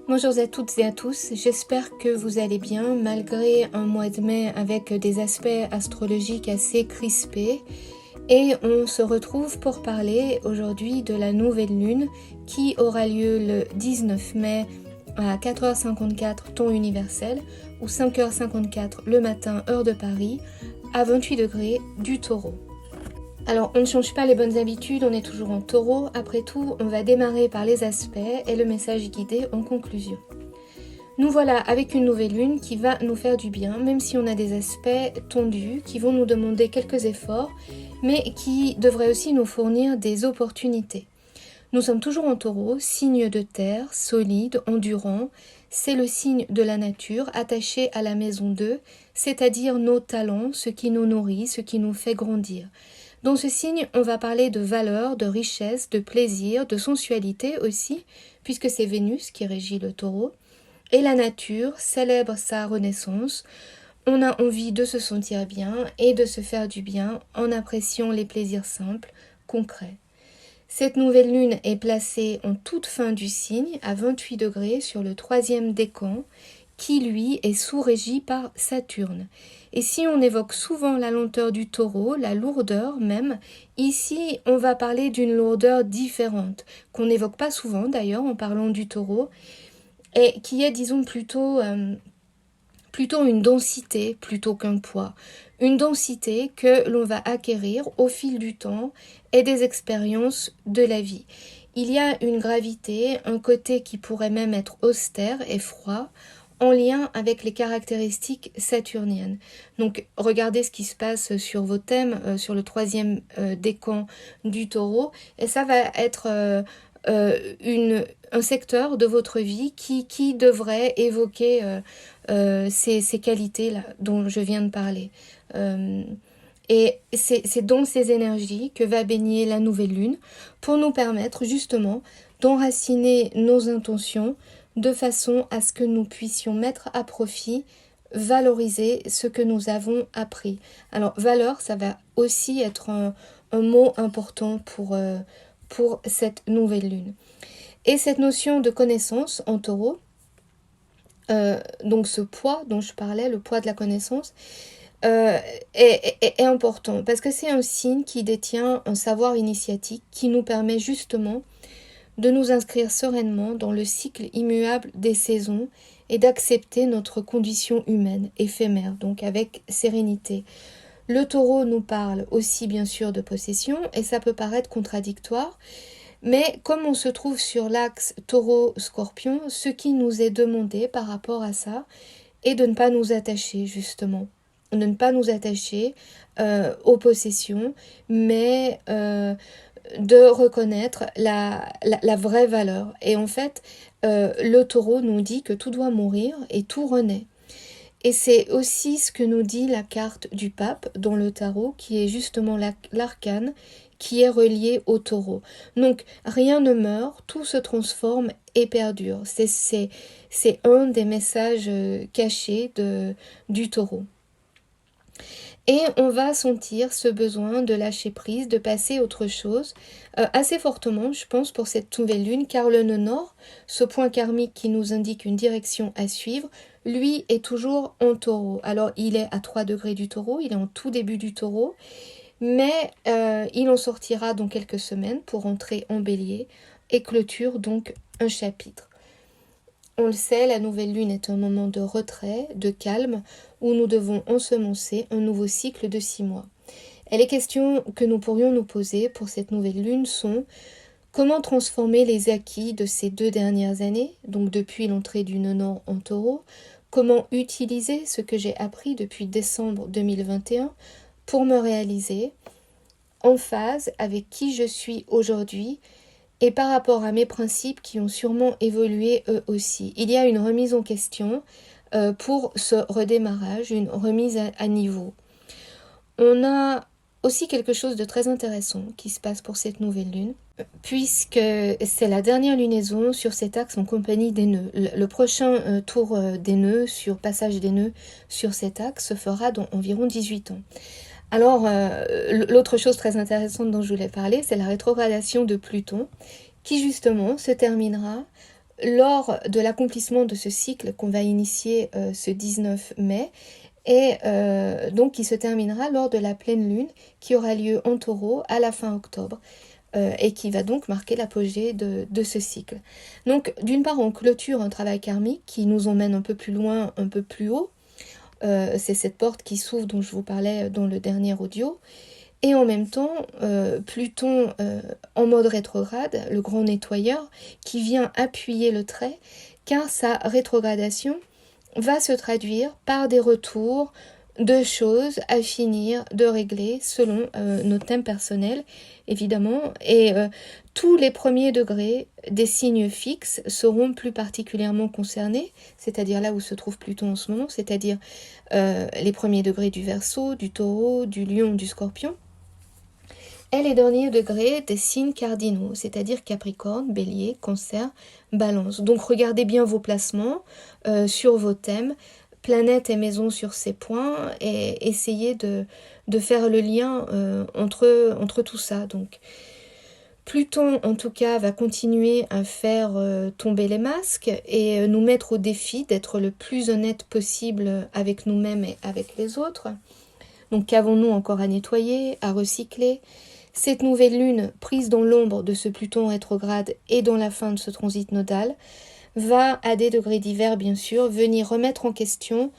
Bonjour à toutes et à tous, j'espère que vous allez bien malgré un mois de mai avec des aspects astrologiques assez crispés. Et on se retrouve pour parler aujourd'hui de la nouvelle lune qui aura lieu le 19 mai à 4h54 temps universel ou 5h54 le matin heure de Paris à 28 degrés du Taureau. Alors on ne change pas les bonnes habitudes, on est toujours en Taureau. Après tout, on va démarrer par les aspects et le message guidé en conclusion. Nous voilà avec une nouvelle lune qui va nous faire du bien, même si on a des aspects tendus qui vont nous demander quelques efforts, mais qui devraient aussi nous fournir des opportunités. Nous sommes toujours en Taureau, signe de terre, solide, endurant. C'est le signe de la nature, attaché à la maison 2, c'est-à-dire nos talents, ce qui nous nourrit, ce qui nous fait grandir. Dans ce signe, on va parler de valeur, de richesse, de plaisir, de sensualité aussi, puisque c'est Vénus qui régit le Taureau. Et la nature célèbre sa renaissance. On a envie de se sentir bien et de se faire du bien en appréciant les plaisirs simples, concrets. Cette nouvelle lune est placée en toute fin du signe, à 28 degrés sur le 3e décan, qui lui est sous-régi par Saturne. Et si on évoque souvent la lenteur du Taureau, la lourdeur même, ici on va parler d'une lourdeur différente, qu'on n'évoque pas souvent d'ailleurs en parlant du Taureau, et qui est disons plutôt une densité plutôt qu'un poids. Une densité que l'on va acquérir au fil du temps et des expériences de la vie. Il y a une gravité, un côté qui pourrait même être austère et froid, en lien avec les caractéristiques saturniennes. Donc regardez ce qui se passe sur vos thèmes, sur le 3e décan du Taureau, et ça va être un secteur de votre vie qui devrait évoquer ces qualités-là dont je viens de parler. Et c'est dans ces énergies que va baigner la nouvelle lune pour nous permettre justement d'enraciner nos intentions de façon à ce que nous puissions mettre à profit, valoriser ce que nous avons appris. Alors valeur, ça va aussi être un mot important pour cette nouvelle lune. Et cette notion de connaissance en Taureau, donc ce poids dont je parlais, le poids de la connaissance, est important parce que c'est un signe qui détient un savoir initiatique qui nous permet justement de nous inscrire sereinement dans le cycle immuable des saisons et d'accepter notre condition humaine éphémère, donc avec sérénité. Le Taureau nous parle aussi bien sûr de possession et ça peut paraître contradictoire, mais comme on se trouve sur l'axe Taureau-Scorpion, ce qui nous est demandé par rapport à ça est de ne pas nous attacher justement, de ne pas nous attacher aux possessions, mais de reconnaître la vraie valeur. Et en fait, le Taureau nous dit que tout doit mourir et tout renaît. Et c'est aussi ce que nous dit la carte du pape dans le tarot, qui est justement l'arcane qui est relié au Taureau. Donc rien ne meurt, tout se transforme et perdure. C'est un des messages cachés du Taureau. Et on va sentir ce besoin de lâcher prise, de passer à autre chose, assez fortement, je pense, pour cette nouvelle lune, car le nœud nord, ce point karmique qui nous indique une direction à suivre, lui est toujours en Taureau. Alors il est à 3 degrés du Taureau, il est en tout début du Taureau, mais il en sortira dans quelques semaines pour entrer en Bélier et clôture donc un chapitre. On le sait, la nouvelle lune est un moment de retrait, de calme, où nous devons ensemencer un nouveau cycle de 6 mois. Et les questions que nous pourrions nous poser pour cette nouvelle lune sont: comment transformer les acquis de ces 2 dernières années, donc depuis l'entrée du nœud nord en Taureau? Comment utiliser ce que j'ai appris depuis décembre 2021 pour me réaliser en phase avec qui je suis aujourd'hui et par rapport à mes principes qui ont sûrement évolué eux aussi. Il y a une remise en question pour ce redémarrage, une remise à niveau. On a aussi quelque chose de très intéressant qui se passe pour cette nouvelle lune, puisque c'est la dernière lunaison sur cet axe en compagnie des nœuds. Le prochain tour des nœuds, passage des nœuds sur cet axe se fera dans environ 18 ans. Alors, l'autre chose très intéressante dont je voulais parler, c'est la rétrogradation de Pluton, qui justement se terminera lors de l'accomplissement de ce cycle qu'on va initier ce 19 mai, et donc qui se terminera lors de la pleine lune qui aura lieu en Taureau à la fin octobre. Et qui va donc marquer l'apogée de ce cycle. Donc d'une part on clôture un travail karmique qui nous emmène un peu plus loin, un peu plus haut. C'est cette porte qui s'ouvre dont je vous parlais dans le dernier audio. Et en même temps, Pluton en mode rétrograde, le grand nettoyeur, qui vient appuyer le trait, car sa rétrogradation va se traduire par des retours de choses à finir, de régler selon nos thèmes personnels, évidemment. Et tous les premiers degrés des signes fixes seront plus particulièrement concernés, c'est-à-dire là où se trouve Pluton en ce moment, c'est-à-dire les premiers degrés du Verseau, du Taureau, du Lion, du Scorpion, et les derniers degrés des signes cardinaux, c'est-à-dire Capricorne, Bélier, Cancer, Balance. Donc regardez bien vos placements sur vos thèmes, planètes et maisons sur ces points, et essayez de faire le lien entre tout ça. Donc Pluton, en tout cas, va continuer à faire tomber les masques et nous mettre au défi d'être le plus honnête possible avec nous-mêmes et avec les autres. Donc qu'avons-nous encore à nettoyer, à recycler ? Cette nouvelle lune, prise dans l'ombre de ce Pluton rétrograde et dans la fin de ce transit nodal, va, à des degrés divers bien sûr, venir remettre en question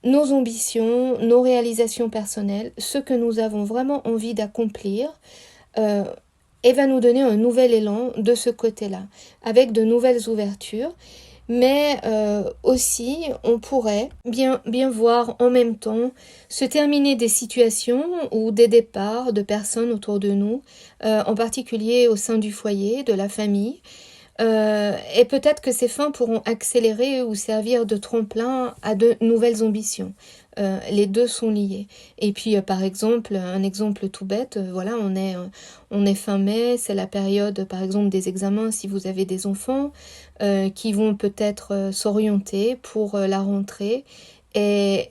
nos ambitions, nos réalisations personnelles, ce que nous avons vraiment envie d'accomplir, et va nous donner un nouvel élan de ce côté-là, avec de nouvelles ouvertures. Mais aussi, on pourrait bien voir en même temps se terminer des situations ou des départs de personnes autour de nous, en particulier au sein du foyer, de la famille. Et peut-être que ces fins pourront accélérer ou servir de tremplin à de nouvelles ambitions. Les deux sont liés. Et puis, par exemple, un exemple tout bête, voilà, on est fin mai, c'est la période, par exemple, des examens si vous avez des enfants qui vont peut-être s'orienter pour la rentrée. Et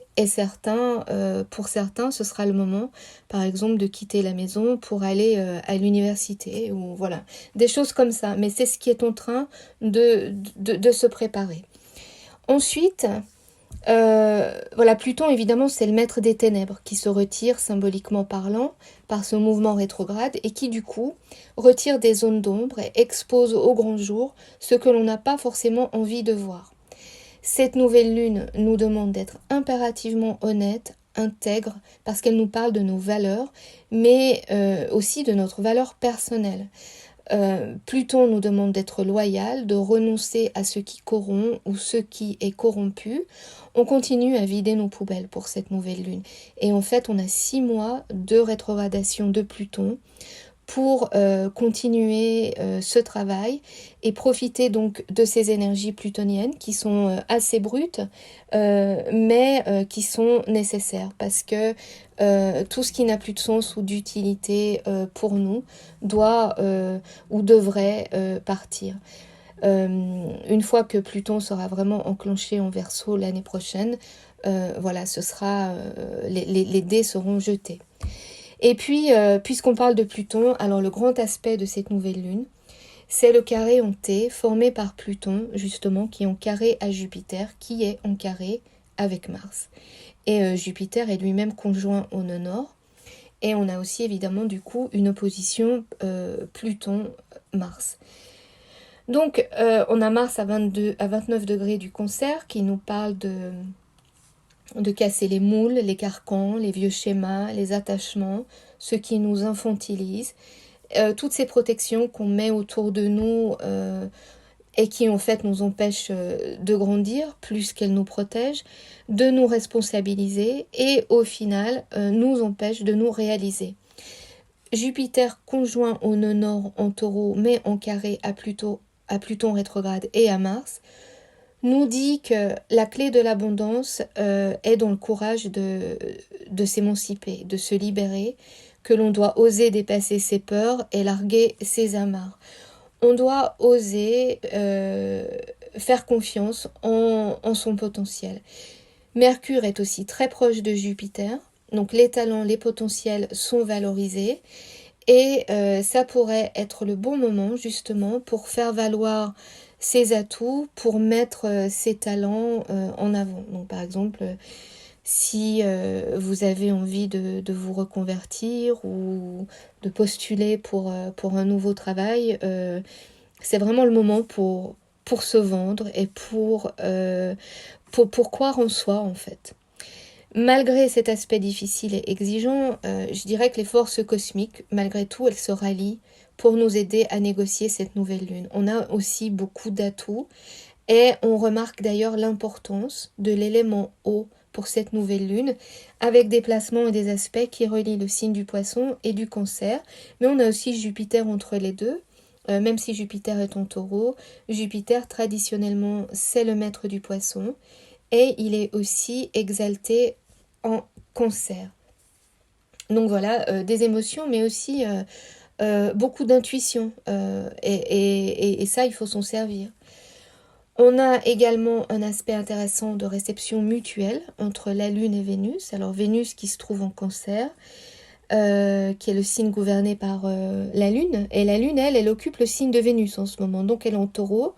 pour certains, ce sera le moment, par exemple, de quitter la maison pour aller à l'université, ou voilà, des choses comme ça. Mais c'est ce qui est en train de se préparer. Ensuite, voilà, Pluton, évidemment, c'est le maître des ténèbres qui se retire, symboliquement parlant, par ce mouvement rétrograde et qui, du coup, retire des zones d'ombre et expose au grand jour ce que l'on n'a pas forcément envie de voir. Cette nouvelle lune nous demande d'être impérativement honnête, intègre, parce qu'elle nous parle de nos valeurs, mais aussi de notre valeur personnelle. Pluton nous demande d'être loyal, de renoncer à ce qui corrompt ou ce qui est corrompu. On continue à vider nos poubelles pour cette nouvelle lune. Et en fait, on a 6 mois de rétrogradation de Pluton pour continuer ce travail et profiter donc de ces énergies plutoniennes qui sont assez brutes, mais qui sont nécessaires parce que tout ce qui n'a plus de sens ou d'utilité pour nous doit ou devrait partir. Une fois que Pluton sera vraiment enclenché en Verseau l'année prochaine, voilà, ce sera les dés seront jetés. Et puis, puisqu'on parle de Pluton, alors le grand aspect de cette nouvelle lune, c'est le carré en T formé par Pluton, justement, qui est en carré à Jupiter, qui est en carré avec Mars. Et Jupiter est lui-même conjoint au nœud nord. Et on a aussi, évidemment, du coup, une opposition Pluton-Mars. Donc, on a Mars à 29 degrés du Cancer, qui nous parle de casser les moules, les carcans, les vieux schémas, les attachements, ce qui nous infantilise, toutes ces protections qu'on met autour de nous et qui en fait nous empêchent de grandir plus qu'elles nous protègent, de nous responsabiliser et au final nous empêchent de nous réaliser. Jupiter conjoint au nœud nord en Taureau mais en carré à Pluton rétrograde et à Mars, nous dit que la clé de l'abondance est dans le courage de s'émanciper, de se libérer, que l'on doit oser dépasser ses peurs et larguer ses amarres. On doit oser faire confiance en son potentiel. Mercure est aussi très proche de Jupiter, donc les talents, les potentiels sont valorisés et ça pourrait être le bon moment justement pour faire valoir ses atouts pour mettre ses talents en avant. Donc par exemple, si vous avez envie de vous reconvertir ou de postuler pour un nouveau travail, c'est vraiment le moment pour se vendre et pour croire en soi en fait. Malgré cet aspect difficile et exigeant, je dirais que les forces cosmiques, malgré tout, elles se rallient pour nous aider à négocier cette nouvelle lune. On a aussi beaucoup d'atouts et on remarque d'ailleurs l'importance de l'élément eau pour cette nouvelle lune, avec des placements et des aspects qui relient le signe du Poisson et du Cancer. Mais on a aussi Jupiter entre les deux. Même si Jupiter est en Taureau, Jupiter traditionnellement c'est le maître du Poisson et il est aussi exalté en Cancer. Donc voilà, des émotions, mais aussi beaucoup d'intuition, et ça, il faut s'en servir. On a également un aspect intéressant de réception mutuelle entre la Lune et Vénus. Alors Vénus qui se trouve en Cancer, qui est le signe gouverné par la Lune. Et la Lune, elle occupe le signe de Vénus en ce moment, donc elle est en Taureau.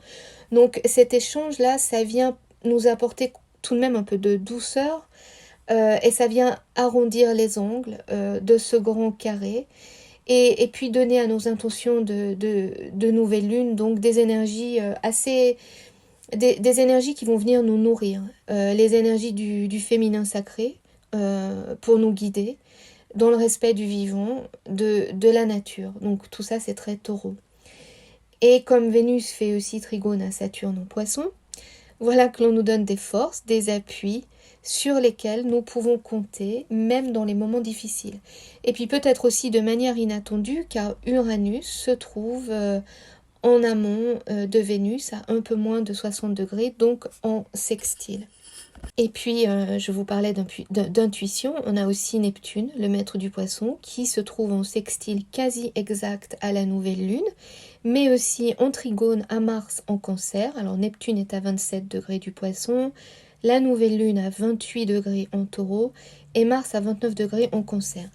Donc cet échange-là, ça vient nous apporter tout de même un peu de douceur, et ça vient arrondir les angles de ce grand carré. Et puis donner à nos intentions de nouvelle lune donc des énergies des énergies qui vont venir nous nourrir, les énergies du féminin sacré pour nous guider dans le respect du vivant, de la nature. Donc tout ça c'est très taureau. Et comme Vénus fait aussi trigone à Saturne en Poisson, voilà que l'on nous donne des forces, des appuis sur lesquels nous pouvons compter, même dans les moments difficiles. Et puis peut-être aussi de manière inattendue, car Uranus se trouve en amont de Vénus, à un peu moins de 60 degrés, donc en sextile. Et puis, je vous parlais d'intuition, on a aussi Neptune, le maître du Poisson, qui se trouve en sextile quasi exact à la nouvelle lune, mais aussi en trigone à Mars en Cancer. Alors Neptune est à 27 degrés du Poisson, la nouvelle lune à 28 degrés en Taureau et Mars à 29 degrés en Cancer.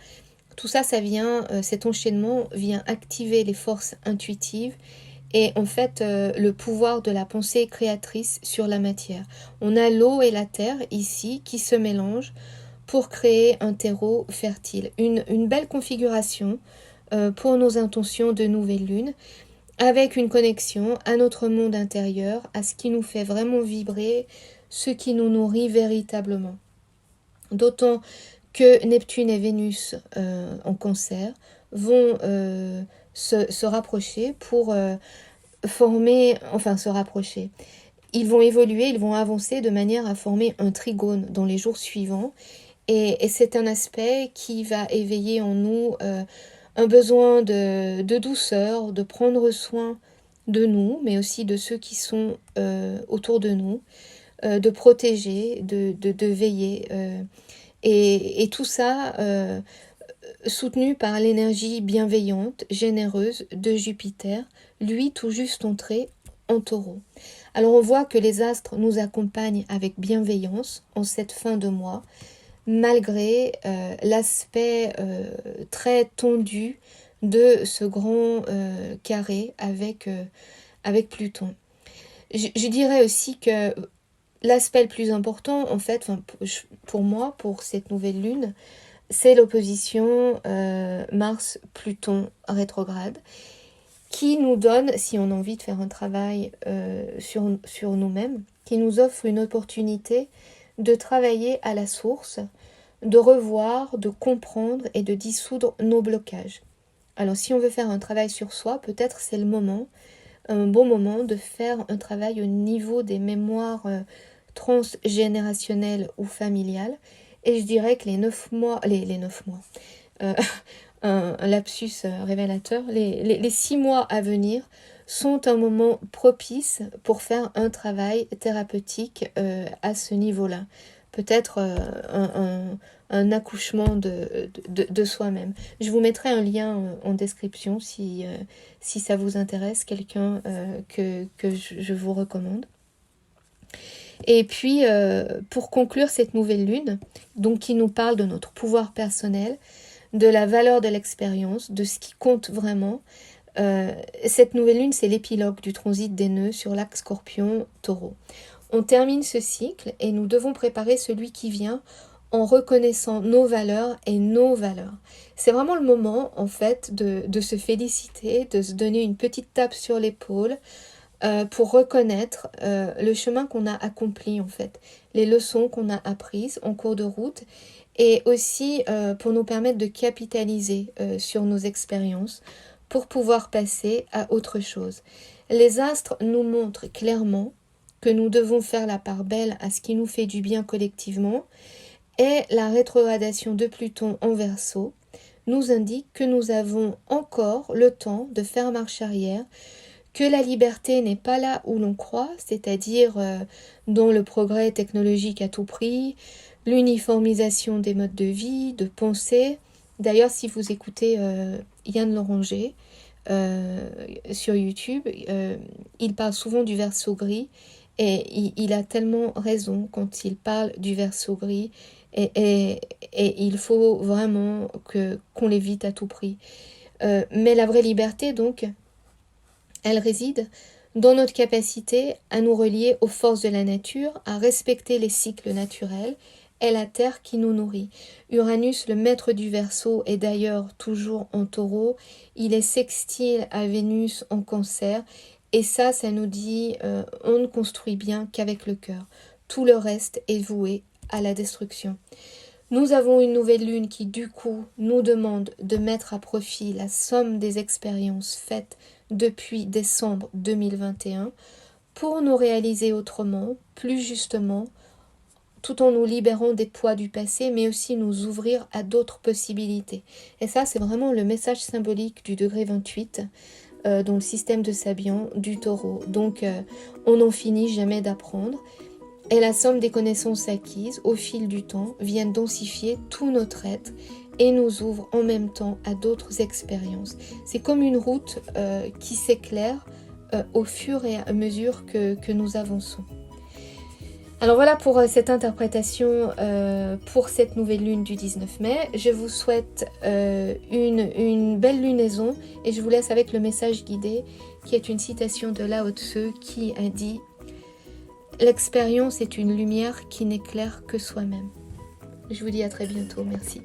Tout ça, cet enchaînement vient activer les forces intuitives et en fait le pouvoir de la pensée créatrice sur la matière. On a l'eau et la terre ici qui se mélangent pour créer un terreau fertile. Une belle configuration pour nos intentions de nouvelle lune, avec une connexion à notre monde intérieur, à ce qui nous fait vraiment vibrer, ce qui nous nourrit véritablement. D'autant que Neptune et Vénus en Cancer vont se rapprocher pour se rapprocher. Ils vont évoluer, ils vont avancer de manière à former un trigone dans les jours suivants. Et c'est un aspect qui va éveiller en nous un besoin de douceur, de prendre soin de nous, mais aussi de ceux qui sont autour de nous, de protéger, de veiller. Et tout ça soutenu par l'énergie bienveillante, généreuse de Jupiter, lui tout juste entré en Taureau. Alors on voit que les astres nous accompagnent avec bienveillance en cette fin de mois, malgré l'aspect très tendu de ce grand carré avec Pluton. Je dirais aussi que l'aspect le plus important, en fait, pour moi, pour cette nouvelle lune, c'est l'opposition Mars-Pluton rétrograde qui nous donne, si on a envie de faire un travail sur nous-mêmes, qui nous offre une opportunité de travailler à la source, de revoir, de comprendre et de dissoudre nos blocages. Alors si on veut faire un travail sur soi, peut-être c'est le moment, un bon moment de faire un travail au niveau des mémoires transgénérationnelles ou familiales. Et je dirais que les 9 mois, un lapsus révélateur, les 6 mois à venir sont un moment propice pour faire un travail thérapeutique à ce niveau-là. Peut-être un accouchement de soi-même. Je vous mettrai un lien en description si ça vous intéresse, quelqu'un que je vous recommande. Et puis, pour conclure cette nouvelle lune, donc qui nous parle de notre pouvoir personnel, de la valeur de l'expérience, de ce qui compte vraiment, Cette nouvelle lune, c'est l'épilogue du transit des nœuds sur l'axe Scorpion-Taureau. On termine ce cycle et nous devons préparer celui qui vient en reconnaissant nos valeurs et nos valeurs. C'est vraiment le moment, en fait, de se féliciter, de se donner une petite tape sur l'épaule pour reconnaître le chemin qu'on a accompli, en fait, les leçons qu'on a apprises en cours de route et aussi pour nous permettre de capitaliser sur nos expériences pour pouvoir passer à autre chose. Les astres nous montrent clairement que nous devons faire la part belle à ce qui nous fait du bien collectivement, et la rétrogradation de Pluton en Verseau nous indique que nous avons encore le temps de faire marche arrière, que la liberté n'est pas là où l'on croit, c'est-à-dire dans le progrès technologique à tout prix, l'uniformisation des modes de vie, de pensée. D'ailleurs, si vous écoutez Yann Loranger sur YouTube, il parle souvent du Verseau gris, et il a tellement raison quand il parle du Verseau gris, et il faut vraiment qu'on l'évite à tout prix. Mais la vraie liberté, donc, elle réside dans notre capacité à nous relier aux forces de la nature, à respecter les cycles naturels et la terre qui nous nourrit. Uranus, le maître du Verseau, est d'ailleurs toujours en Taureau. Il est sextile à Vénus en Cancer. Et ça nous dit on ne construit bien qu'avec le cœur. Tout le reste est voué à la destruction. Nous avons une nouvelle lune qui, du coup, nous demande de mettre à profit la somme des expériences faites depuis décembre 2021 pour nous réaliser autrement, plus justement, tout en nous libérant des poids du passé, mais aussi nous ouvrir à d'autres possibilités. Et ça, c'est vraiment le message symbolique du degré 28 dans le système de Sabian du Taureau. Donc, on n'en finit jamais d'apprendre. Et la somme des connaissances acquises au fil du temps viennent densifier tout notre être et nous ouvre en même temps à d'autres expériences. C'est comme une route qui s'éclaire au fur et à mesure que nous avançons. Alors voilà pour cette interprétation pour cette nouvelle lune du 19 mai. Je vous souhaite une belle lunaison et je vous laisse avec le message guidé qui est une citation de Lao Tzu qui a dit « L'expérience est une lumière qui n'éclaire que soi-même ». Je vous dis à très bientôt, merci.